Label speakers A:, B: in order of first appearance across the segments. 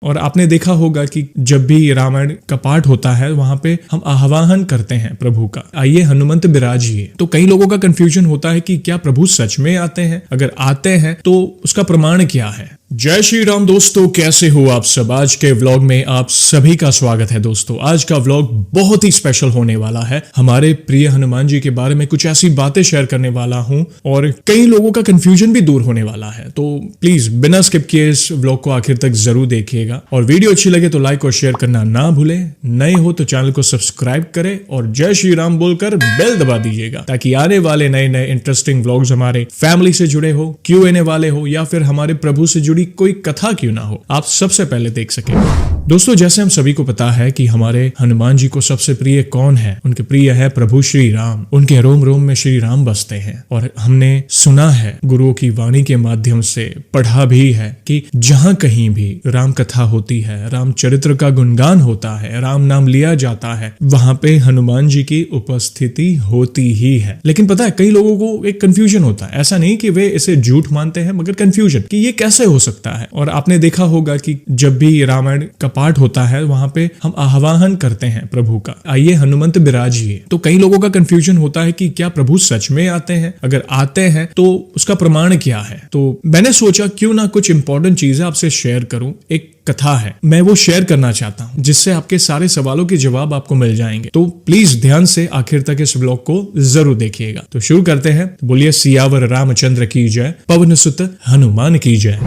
A: और आपने देखा होगा कि जब भी रामायण का पाठ होता है वहां पे हम आह्वान करते हैं प्रभु का, आइए हनुमंत बिराजिए। तो कई लोगों का कंफ्यूजन होता है कि क्या प्रभु सच में आते हैं, अगर आते हैं तो उसका प्रमाण क्या है। जय श्री राम दोस्तों, कैसे हो आप सब। आज के व्लॉग में आप सभी का स्वागत है। दोस्तों आज का व्लॉग बहुत ही स्पेशल होने वाला है। हमारे प्रिय हनुमान जी के बारे में कुछ ऐसी बातें शेयर करने वाला हूं और कई लोगों का कंफ्यूजन भी दूर होने वाला है। तो प्लीज बिना स्किप किए इस व्लॉग को आखिर तक जरूर देखिएगा और वीडियो अच्छी लगे तो लाइक और शेयर करना ना भूले। नए हो तो चैनल को सब्सक्राइब करें और जय श्री राम बोलकर बेल दबा दीजिएगा ताकि आने वाले नए नए इंटरेस्टिंग व्लॉग्स हमारे फैमिली से जुड़े हो, Q&A वाले हो या फिर हमारे प्रभु से जुड़ी कोई कथा क्यों ना हो, आप सबसे पहले देख सकें। दोस्तों जैसे हम सभी को पता है कि हमारे हनुमान जी को सबसे प्रिय कौन है, उनके प्रिय है प्रभु श्री राम। उनके रोम रोम में श्री राम बसते हैं और हमने सुना है, गुरुओं की वाणी के माध्यम से पढ़ा भी है कि जहां कहीं भी राम कथा होती है, राम चरित्र का गुणगान होता है, राम नाम लिया जाता है, वहां पे हनुमान जी की उपस्थिति होती ही है। लेकिन पता है कई लोगों को एक कंफ्यूजन होता है, ऐसा नहीं कि वे इसे झूठ मानते हैं मगर कंफ्यूजन कि ये कैसे हो सकता है। और आपने देखा होगा कि जब भी रामायण का पाठ होता है वहां पे हम आह्वान करते हैं प्रभु का, आइए हनुमंत बिराजिए। तो कई लोगों का कंफ्यूजन होता है कि क्या प्रभु सच में आते हैं, अगर आते हैं तो उसका प्रमाण क्या है। तो मैंने सोचा क्यों ना कुछ इंपॉर्टेंट चीजें आपसे शेयर करूं। एक कथा है, मैं वो शेयर करना चाहता हूं जिससे आपके सारे सवालों के जवाब आपको मिल जाएंगे। तो प्लीज ध्यान से आखिर तक इस व्लॉग को जरूर देखिएगा। तो शुरू करते हैं। बोलिए सियावर रामचंद्र की जय, पवन सुत हनुमान की जय।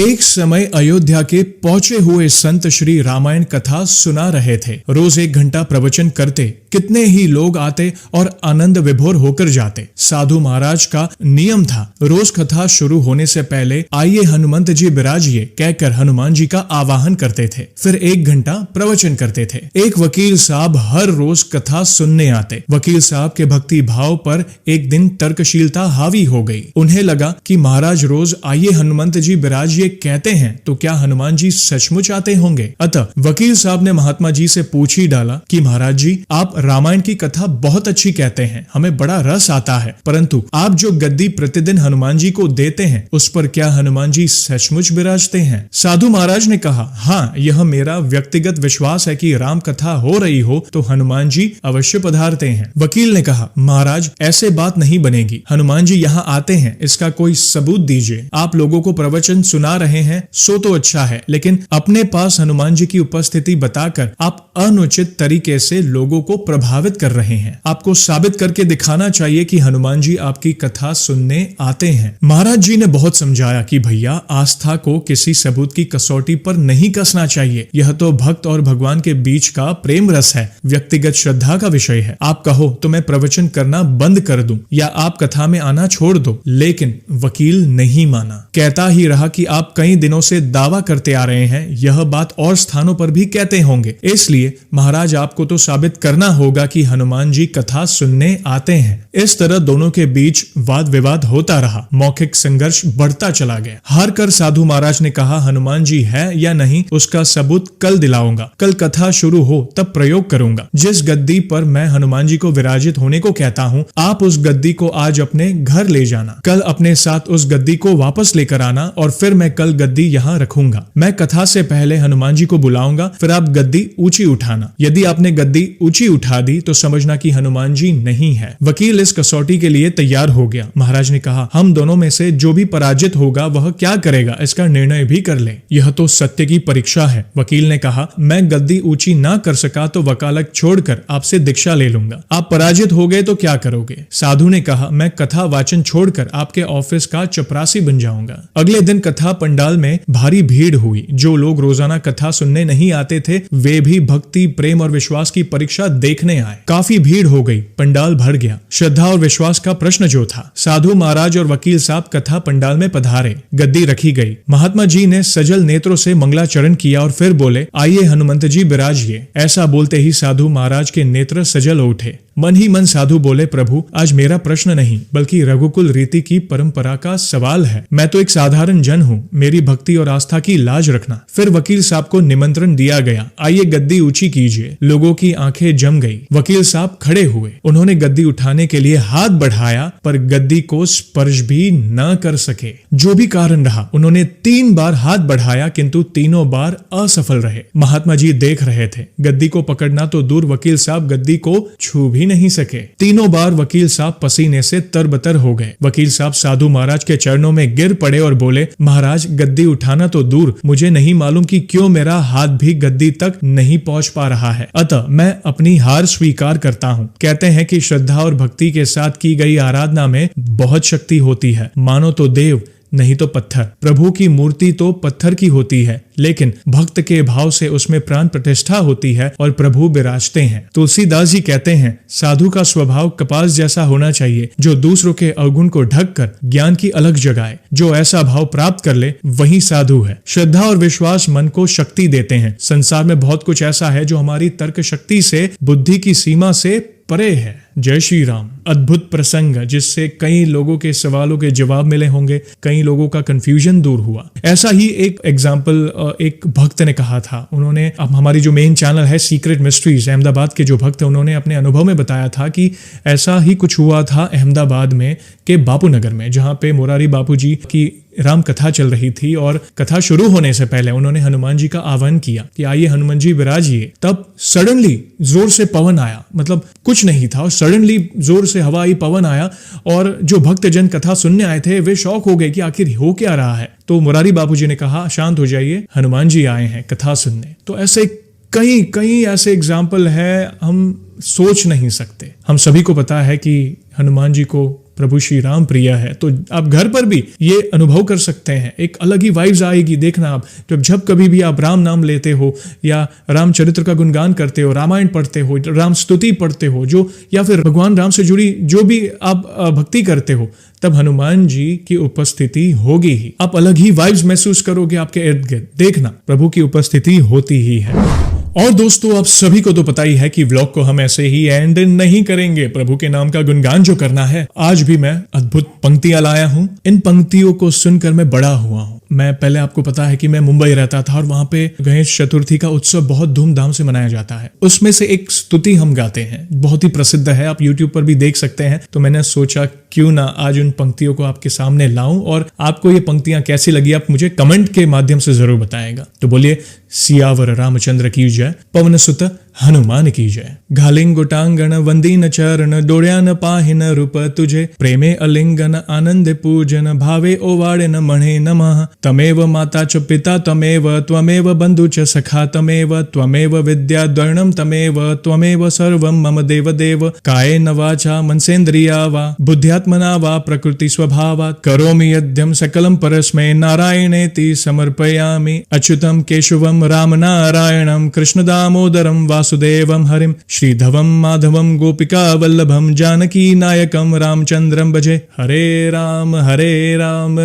A: एक समय अयोध्या के पहुंचे हुए संत श्री रामायण कथा सुना रहे थे। रोज 1 घंटा प्रवचन करते, कितने ही लोग आते और आनंद विभोर होकर जाते। साधु महाराज का नियम था, रोज कथा शुरू होने से पहले आइए हनुमंत जी बिराजिए कहकर हनुमान जी का आवाहन करते थे। फिर 1 घंटा प्रवचन करते थे। एक वकील साहब हर रोज कथा सुनने आते। वकील साहब के भक्ति भाव पर एक दिन तर्कशीलता हावी हो गई। उन्हें लगा कि महाराज रोज आइए हनुमंत जी बिराजिए कहते हैं तो क्या हनुमान जी सचमुच आते होंगे। अतः वकील साहब ने महात्मा जी से पूछ ही डाला कि महाराज जी, आप रामायण की कथा बहुत अच्छी कहते हैं, हमें बड़ा रस आता है, परंतु आप जो गद्दी प्रतिदिन हनुमान जी को देते हैं उस पर क्या हनुमान जी सचमुच बिराजते हैं। साधु महाराज ने कहा, हाँ, यह मेरा व्यक्तिगत विश्वास है कि राम कथा हो रही हो तो हनुमान जी अवश्य पधारते हैं। वकील ने कहा, महाराज ऐसे बात नहीं बनेगी, हनुमान जी यहाँ आते हैं, इसका कोई सबूत दीजिए। आप लोगों को प्रवचन सुना रहे हैं सो तो अच्छा है, लेकिन अपने पास हनुमान जी की उपस्थिति बताकर आप अनुचित तरीके से लोगों को प्रभावित कर रहे हैं। आपको साबित करके दिखाना चाहिए कि हनुमान जी आपकी कथा सुनने आते हैं। महाराज जी ने बहुत समझाया कि भैया, आस्था को किसी सबूत की कसौटी पर नहीं कसना चाहिए। यह तो भक्त और भगवान के बीच का प्रेम रस है, व्यक्तिगत श्रद्धा का विषय है। आप कहो तो मैं प्रवचन करना बंद कर दूं या आप कथा में आना छोड़ दो। लेकिन वकील नहीं माना, कहता ही रहा कि आप कई दिनों से दावा करते आ रहे हैं, यह बात और स्थानों पर भी कहते होंगे, इसलिए महाराज आपको तो साबित करना होगा कि हनुमान जी कथा सुनने आते हैं। इस तरह दोनों के बीच वाद विवाद होता रहा। मौखिक संघर्ष बढ़ता चला गया। हार कर साधु महाराज ने कहा, हनुमान जी है या नहीं उसका सबूत कल दिलाऊंगा। कल कथा शुरू हो तब प्रयोग करूंगा। जिस गद्दी पर मैं हनुमान जी को विराजित होने को कहता हूँ, आप उस गद्दी को आज अपने घर ले जाना। कल अपने साथ उस गद्दी को वापस लेकर आना और फिर मैं कल गद्दी यहाँ रखूंगा। मैं कथा से पहले हनुमान जी को बुलाऊंगा, फिर आप गद्दी ऊंची उठाना। यदि आपने गद्दी ऊंची उठा दी तो समझना कि हनुमान जी नहीं है। वकील इस कसौटी के लिए तैयार हो गया। महाराज ने कहा, हम दोनों में से जो भी पराजित होगा वह क्या करेगा इसका निर्णय भी कर ले। यह तो सत्य की परीक्षा है। वकील ने कहा, मैं गद्दी ऊंची ना कर सका तो वकालत छोड़कर आपसे दीक्षा ले लूंगा। आप पराजित हो गए तो क्या करोगे। साधु ने कहा, मैं कथा वाचन छोड़कर आपके ऑफिस का चपरासी बन जाऊंगा। अगले दिन कथा पंडाल में भारी भीड़ हुई। जो लोग रोजाना कथा सुनने नहीं आते थे वे भी भक्ति, प्रेम और विश्वास की परीक्षा देखने आए। काफी भीड़ हो गई, पंडाल भर गया। श्रद्धा और विश्वास का प्रश्न जो था। साधु महाराज और वकील साहब कथा पंडाल में पधारे। गद्दी रखी गई। महात्मा जी ने सजल नेत्रों से मंगलाचरण किया और फिर बोले, आइए हनुमंत जी बिराजिए। ऐसा बोलते ही साधु महाराज के नेत्र सजल उठे। मन ही मन साधु बोले, प्रभु आज मेरा प्रश्न नहीं बल्कि रघुकुल रीति की परंपरा का सवाल है। मैं तो एक साधारण जन हूँ, मेरी भक्ति और आस्था की लाज रखना। फिर वकील साहब को निमंत्रण दिया गया, आइए गद्दी ऊंची कीजिए। लोगों की आंखें जम गई। वकील साहब खड़े हुए, उन्होंने गद्दी उठाने के लिए हाथ बढ़ाया पर गद्दी को स्पर्श भी न कर सके। जो भी कारण रहा, उन्होंने 3 बार हाथ बढ़ाया किंतु तीनों बार असफल रहे। महात्मा जी देख रहे थे, गद्दी को पकड़ना तो दूर, वकील साहब गद्दी को छू भी नहीं सके। तीनों बार वकील साहब पसीने से तरबतर हो गए। वकील साहब साधु महाराज के चरणों में गिर पड़े और बोले, महाराज गद्दी उठाना तो दूर, मुझे नहीं मालूम कि क्यों मेरा हाथ भी गद्दी तक नहीं पहुंच पा रहा है, अतः मैं अपनी हार स्वीकार करता हूँ। कहते हैं कि श्रद्धा और भक्ति के साथ की गई आराधना में बहुत शक्ति होती है, मानो तो देव नहीं तो पत्थर। प्रभु की मूर्ति तो पत्थर की होती है, लेकिन भक्त के भाव से उसमें प्राण प्रतिष्ठा होती है और प्रभु विराजते हैं। तुलसीदास जी कहते हैं, साधु का स्वभाव कपास जैसा होना चाहिए, जो दूसरों के अवगुण को ढककर ज्ञान की अलग जगाए। जो ऐसा भाव प्राप्त कर ले वही साधु है। श्रद्धा और विश्वास मन को शक्ति देते हैं। संसार में बहुत कुछ ऐसा है जो हमारी तर्क शक्ति से, बुद्धि की सीमा से परे है। जय श्री राम। अद्भुत प्रसंग जिससे कई लोगों के सवालों के जवाब मिले होंगे, कई लोगों का कंफ्यूजन दूर हुआ। ऐसा ही एक एग्जाम्पल एक भक्त ने कहा था। उन्होंने, अब हमारी जो मेन चैनल है सीक्रेट मिस्ट्रीज, अहमदाबाद के जो भक्त हैं, उन्होंने अपने अनुभव में बताया था कि ऐसा ही कुछ हुआ था अहमदाबाद में के बापू नगर में, जहाँ पे मोरारी बापू जी की राम कथा चल रही थी और कथा शुरू होने से पहले उन्होंने हनुमान जी का आह्वान किया कि आइए हनुमान जी विराजिए। तब सडनली जोर से पवन आया, मतलब कुछ नहीं था और सडनली जोर से हवाई पवन आया और जो भक्त जन कथा सुनने आए थे वे शौक हो गए कि आखिर हो क्या रहा है। तो मुरारी बापू जी ने कहा, शांत हो जाइए, हनुमान जी आए हैं कथा सुनने। तो ऐसे कई कई ऐसे एग्जाम्पल है, हम सोच नहीं सकते। हम सभी को पता है कि हनुमान जी को प्रभु श्री राम प्रिय है, तो आप घर पर भी ये अनुभव कर सकते हैं। एक अलग ही वाइब्स आएगी। देखना आप जब कभी भी आप राम नाम लेते हो या रामचरित्र का गुणगान करते हो, रामायण पढ़ते हो, राम स्तुति पढ़ते हो, जो या फिर भगवान राम से जुड़ी जो भी आप भक्ति करते हो, तब हनुमान जी की उपस्थिति होगी ही। आप अलग ही वाइब्स महसूस करोगे आपके इर्द गिर्द। देखना प्रभु की उपस्थिति होती ही है। और दोस्तों, आप सभी को तो पता ही है कि व्लॉग को हम ऐसे ही एंड नहीं करेंगे। प्रभु के नाम का गुणगान जो करना है, आज भी मैं अद्भुत पंक्तियां लाया हूं। इन पंक्तियों को सुनकर मैं बड़ा हुआ हूं। मैं पहले, आपको पता है कि मैं मुंबई रहता था और वहां पे गणेश चतुर्थी का उत्सव बहुत धूमधाम से मनाया जाता है। उसमें से एक स्तुति हम गाते हैं, बहुत ही प्रसिद्ध है, आप यूट्यूब पर भी देख सकते हैं। तो मैंने सोचा क्यों ना आज उन पंक्तियों को आपके सामने लाऊं, और आपको ये पंक्तियां कैसी लगी आप मुझे कमेंट के माध्यम से जरूर बताएगा। तो बोलिए, सियावर रामचंद्र की जय, पवन सुत हनुमान की जय। घालिंग गुटांगण वंदीन चरण, डोळ्यान पाहिन रूप तुझे, प्रेमे अलिंगन आनंद पूजन, भावे ओवाड़ेन मणे नमः। तमेव माता च पिता तमेव, त्वमेव बंधु च सखा तमेव, त्वमेव विद्या द्वर्णम तमेव, त्वमेव सर्वं मम देव देव। कायेन वाचा मनसेन्द्रिया वा बुद्ध्यात्मना वा प्रकृति स्वभावात्, करोमि यद्यं सकलं परस्मै नारायणेति समर्पयामि। अच्युतं केशवं राम नारायणं, कृष्ण दामोदरं वासुदेवं हरिं, श्रीधवं माधवं गोपिका वल्लभं, जानकी नायकं रामचंद्रं भजे। हरे राम राम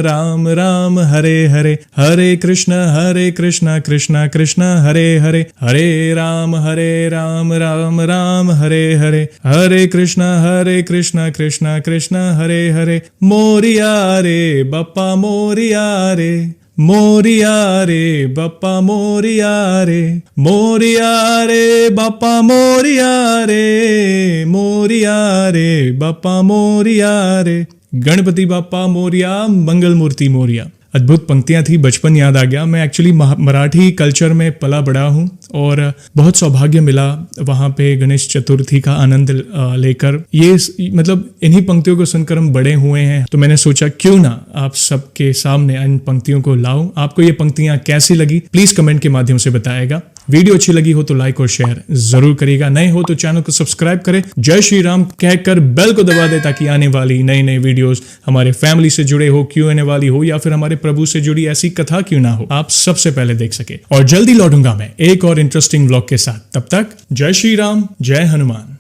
A: राम हरे हरे, हरे कृष्ण कृष्ण कृष्ण हरे हरे, हरे राम राम राम हरे हरे, हरे कृष्ण कृष्ण कृष्ण हरे हरे। मोरिया रे बप्पा मोरिया रे, मोरिया रे बप्पा मोरिया रे, मोरिया रे बप्पा मोरिया रे, मोरिया रे बप्पा मोरिया रे। गणपति बाप्पा मोरिया, मंगल मूर्ति मोरिया। अद्भुत पंक्तियां थी, बचपन याद आ गया। मैं एक्चुअली मराठी कल्चर में पला बड़ा हूं और बहुत सौभाग्य मिला वहां पे गणेश चतुर्थी का आनंद लेकर। ये मतलब इन्हीं पंक्तियों को सुनकर हम बड़े हुए हैं, तो मैंने सोचा क्यों ना आप सबके सामने इन पंक्तियों को लाऊं। आपको ये पंक्तियां कैसी लगी प्लीज कमेंट के माध्यम से बताएगा। वीडियो अच्छी लगी हो तो लाइक और शेयर जरूर करिएगा। नए हो तो चैनल को सब्सक्राइब करें, जय श्री राम कहकर बेल को दबा दे, ताकि आने वाली नई नई वीडियोस हमारे फैमिली से जुड़े हो, Q&A वाली हो, या फिर हमारे प्रभु से जुड़ी ऐसी कथा क्यों ना हो, आप सबसे पहले देख सके। और जल्दी लौटूंगा मैं एक और इंटरेस्टिंग व्लॉग के साथ। तब तक जय श्री राम, जय हनुमान।